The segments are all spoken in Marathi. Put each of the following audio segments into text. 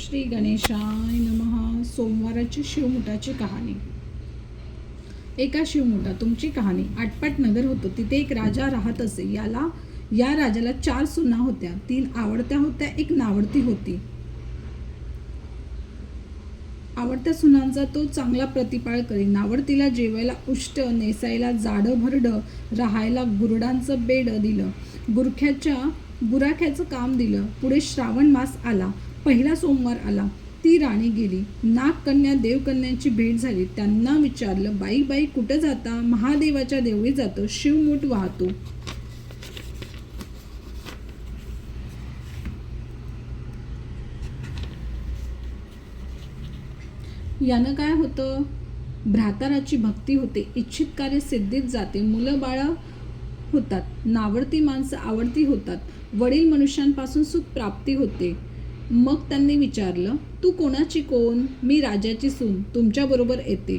श्री गणेशाय नमः. सोमवाराची शिवमुठाची कहाणी. एका शिवमुठा तुमची कहाणी. आटपाट नगर होतं. तिथे एक राजा राहत असे. या राजाला 4 सुना होत्या. 3 आवडत्या होत्या, 1 नावडती होती. आवडत्या सुनांचा तो चांगला प्रतिपाळ करी. नावडतीला जेवायला उष्ट, नेसायला जाडं भरडं, राहायला गुरडांचं बेड दिलं, गुराख्याचं काम दिलं. पुढे श्रावण मास आला. पहिला सोमवार आला. ती राणी गेली. नागकन्या देवकन्यांची भेट झाली. त्यांना विचारलं, बाई कुठं जाता? महादेवाच्या देवळी जातो, शिवमूठ वाहतो. यानं काय होतं? भ्रातराची भक्ती होते, इच्छित कार्य सिद्धीत जाते, मुलं बाळं होतात, नावडती माणसं आवडती होतात, वडील मनुष्यांपासून सुख प्राप्ती होते. मग त्यांनी विचारलं, तू कोणाची कोण? मी राजाची सून, तुमच्या बरोबर येते.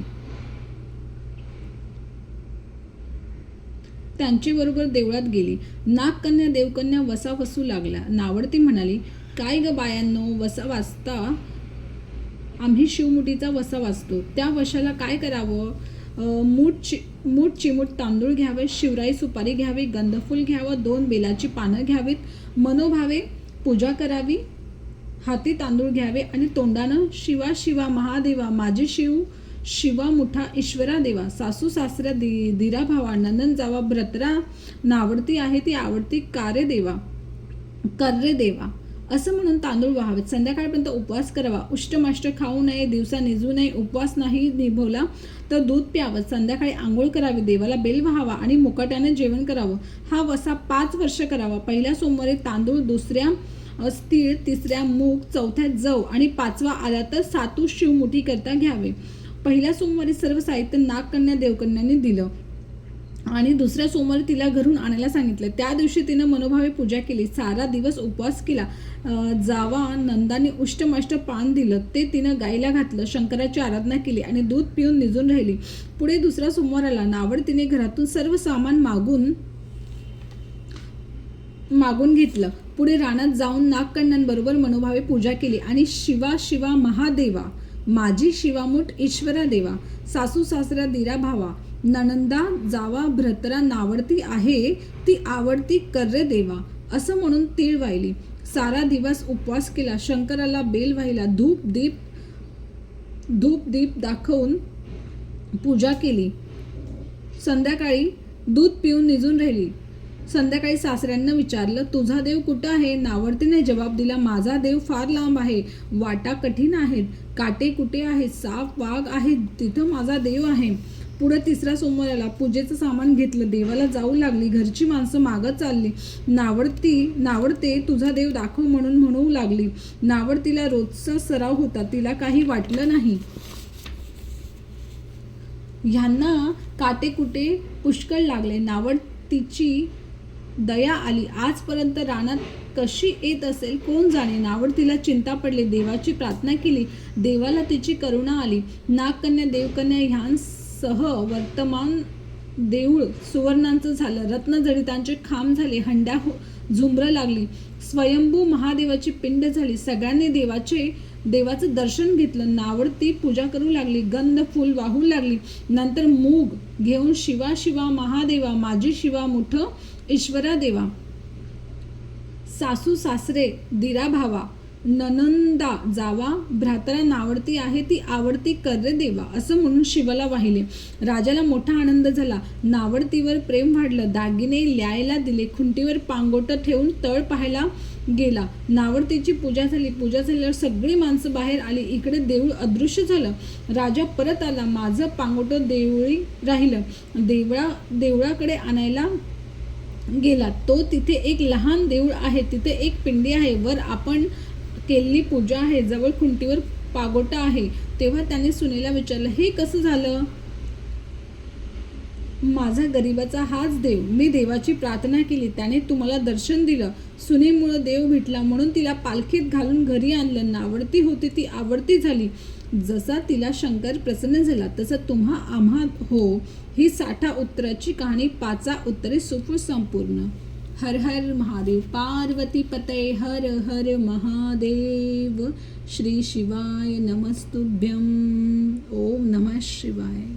त्यांची बरोबर देवळात गेली. नागकन्या देवकन्या वसा वसू लागल्या. नावडती म्हणाली, काय ग बायांनो, वसा वाचता? आम्ही शिवमुठीचा वसा वाचतो. त्या वशाला काय करावं? मूठ चिमूट तांदूळ घ्यावे, शिवराई सुपारी घ्यावी, गंधफूल घ्यावं, 2 बेलाची पानं घ्यावीत, मनोभावे पूजा करावी, हाती तांदूळ घ्यावे आणि तोंडानं शिवा शिवा महादेवा, माझी शिवा मुठा ईश्वरा देवा, सासू सासऱ्या दिरा भावा, नंदन जावा, भ्रतरा नावडती आहे ती आवडती कार्य देवा असं म्हणून तांदूळ व्हावेत. संध्याकाळपर्यंत उपवास करावा. उष्टमाष्ट खाऊ नये, दिवसा निजू नये. उपवास नाही निभवला तर दूध प्यावं. संध्याकाळी आंघोळ करावी, देवाला बेल व्हावा आणि मुकाट्याने जेवण करावं. हा वसा 5 वर्ष करावा. पहिल्या सोमवारी तांदूळ, दुसऱ्या तीळ, तिसऱ्या मूग, चौथ्या जव आणि 5वा आला तर सातू शिवमुठी करता घ्यावे. पहिल्या सोमवारी सर्व साहित्य नागकन्या देवकन्यांनी दिलं आणि दुसऱ्या सोमवारी तिला घरून आणायला सांगितलं. त्या दिवशी तिनं मनोभावे पूजा केली. सारा दिवस उपवास केला. जावा नंदाने उष्टमाष्ट पान दिलं, ते तिनं गाईला घातलं. शंकराची आराधना केली आणि दूध पिऊन निजून राहिली. पुढे दुसरा सोमवार आला. नावडतीने घरातून सर्व सामान मागून घेतलं. पुढे रानात जाऊन नागकन्यांबरोबर मनोभावे पूजा केली आणि शिवा शिवा महादेवा, माझी शिवामूठ ईश्वरा देवा, सासू सासरा दिरा भावा, नणंदा जावा, भ्रतरा नावडती आहे ती आवडती कर्रे देवा असं म्हणून तीळ वाहिली. सारा दिवस उपवास केला. शंकराला बेल वाहिला. धूप दीप दाखवून पूजा केली. संध्याकाळी दूध पिऊन निजून राहिली. संध्याकाळी सासऱ्यांना विचारलं, तुझा देव कुठं आहे? नावडतीने जबाब दिला, माझा देव फार लांब आहे, वाटा कठीण आहेत, काटे कुठे आहेत, साप वाघ आहेत, तिथं माझा देव आहे. पुढे तिसरा सोमवार आला. पूजेचं सामान घेतलं. देवाला जाऊ लागली. घरची माणसं मागत चालली. नावडते तुझा देव दाखव म्हणून म्हणू लागली. नावडतीला रोजचा सराव होता. तिला काही वाटलं नाही. ह्यांना काटेकुटे पुष्कळ लागले. नावडतीची दया आली. आजपर्यंत रानात कशी येत असेल कोण जाणे. नावडतीला चिंता पडली. देवाची प्रार्थना केली. देवाला तिची करुणा आली. नागकन्या देवकन्या ह्यांसह वर्तमान देऊळ सुवर्णांचं झालं. रत्नजडितांचे खांब झाले. हंड्या झुंबरं लागली. स्वयंभू महादेवाची पिंड झाली. सगळ्यांनी देवाचं दर्शन घेतलं. नावडती पूजा करू लागली. गंध फूल वाहू लागली. नंतर मूग घेऊन शिवा शिवा महादेवा, माझी शिवा मुठ ईश्वरा देवा, सासू सासरे दिरा भावा, ननंदा जावा, भ्रातरा नावडती आहे ती आवडती कर्रे देवा असं म्हणून शिवाला वाहिले. राजाला मोठा आनंद झाला. नावडतीवर प्रेम वाढलं. दागिने ल्यायला दिले. खुंटीवर पांगोट ठेवून तळ पाहायला गेला. नावडतीची पूजा झाली. पूजा झाल्यावर सगळी माणसं बाहेर आली. इकडे देऊळ अदृश्य झालं. राजा परत आला. माझं पांगोट देवळी राहिलं. देवळाकडे आणायला गेला. तो तिथे एक लहान देऊळ आहे. तिथे एक पिंडी आहे. वर आपण केलेली पूजा आहे. जवळ खुंटीवर पागोटा आहे. तेव्हा त्याने सुनेला विचारलं, हे कसं झालं? माझा गरिबाचा हाच देव. मी देवाची प्रार्थना केली, त्याने तुम्हाला दर्शन दिलं. सुनेमुळं देव भेटला म्हणून तिला पालखीत घालून घरी आणलं. नावडती होती ती आवडती झाली. जसा तिला शंकर प्रसन्न झाला तसं आम्हा हो. ही 60 उत्तराची कहाणी 5 उत्तरे सुफळ संपूर्ण. हर हर महादेव. पार्वती पते हर हर महादेव. श्री शिवाय नमस्तुभ्यं. ओम नमः शिवाय.